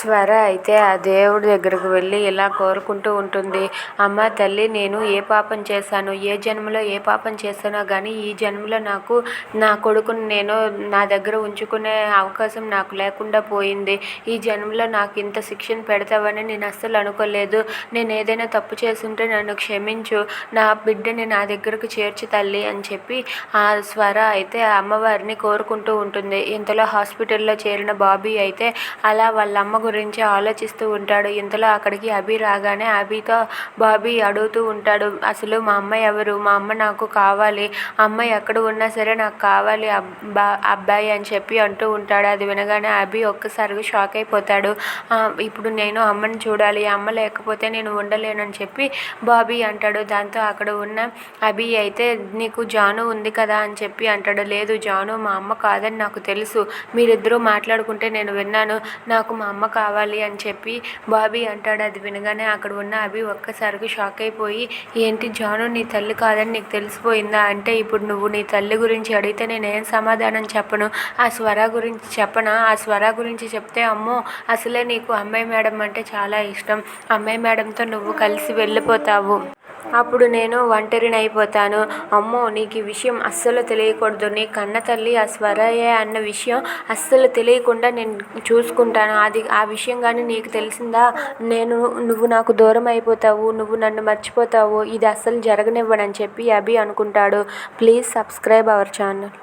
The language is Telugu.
స్వర అయితే ఆ దేవుడి దగ్గరకు వెళ్ళి ఇలా కోరుకుంటూ ఉంటుంది. అమ్మ తల్లి, నేను ఏ పాపం చేశాను, ఏ జన్మలో ఏ పాపం చేశానో కానీ ఈ జన్మలో నాకు నా కొడుకుని నేను నా దగ్గర ఉంచుకునే అవకాశం నాకు లేకుండా పోయింది. ఈ జన్మలో నాకు ఇంత శిక్షను పెడతావని నేను అస్సలు అనుకోలేదు. నేను ఏదైనా తప్పు చేసుంటే నన్ను క్షమించు, నా బిడ్డని నా దగ్గరకు చేర్చు తల్లి అని చెప్పి ఆ స్వర అయితే ఆ అమ్మవారిని కోరుకుంటూ ఉంటుంది. ఇంతలో హాస్పిటల్లో చేరిన బాబీ అయితే అలా వాళ్ళ అమ్మ గురించి ఆలోచిస్తూ ఉంటాడు. ఇంతలో అక్కడికి అభి రాగానే అభితో బాబీ అడుగుతూ ఉంటాడు, అసలు మా అమ్మ ఎవరు, మా అమ్మ నాకు కావాలి, అమ్మ ఎక్కడ ఉన్నా సరే నాకు కావాలి అబ్బాయి అని చెప్పి అంటూ ఉంటాడు. అది వినగానే అభి ఒక్కసారిగా షాక్ అయిపోతాడు. ఇప్పుడు నేను అమ్మని చూడాలి, అమ్మ లేకపోతే నేను ఉండలేనని చెప్పి బాబీ అంటాడు. దాంతో అక్కడ ఉన్న అభి అయితే నీకు జాను ఉంది కదా అని చెప్పి అంటాడు. లేదు, జాను మా అమ్మ కాదని నాకు తెలుసు, మీరిద్దరూ మాట్లాడుకుంటే నేను విన్నాను, నాకు మా అమ్మ కావాలి అని చెప్పి బాబీ అంటాడు. అది వినగానే అక్కడ ఉన్న అభి ఒక్కసారిగా షాక్ అయిపోయి, ఏంటి జాను నీ తల్లి కాదని నీకు తెలిసిపోయిందా, అంటే ఇప్పుడు నువ్వు నీ తల్లి గురించి అడిగితే నేనేం సమాధానం చెప్పను, ఆ స్వర గురించి చెప్పనా, ఆ స్వర గురించి చెప్తే అమ్మో అసలే నీకు అమ్మాయి మేడం అంటే చాలా ఇష్టం, అమ్మాయి మేడంతో నువ్వు కలిసి వెళ్ళిపోతావు, అప్పుడు నేను ఒంటరినైపోతాను, అమ్మో నీకు ఈ విషయం అస్సలు తెలియకూడదు, నీ కన్న తల్లి ఆ స్వరయే అన్న విషయం అస్సలు తెలియకుండా నేను చూసుకుంటాను, ఆ విషయం కానీ నీకు తెలిసిందా నువ్వు నాకు దూరం అయిపోతావు, నువ్వు నన్ను మర్చిపోతావు, ఇది అస్సలు జరగనివ్వనని చెప్పి అభి అనుకుంటాడు. Please subscribe our channel.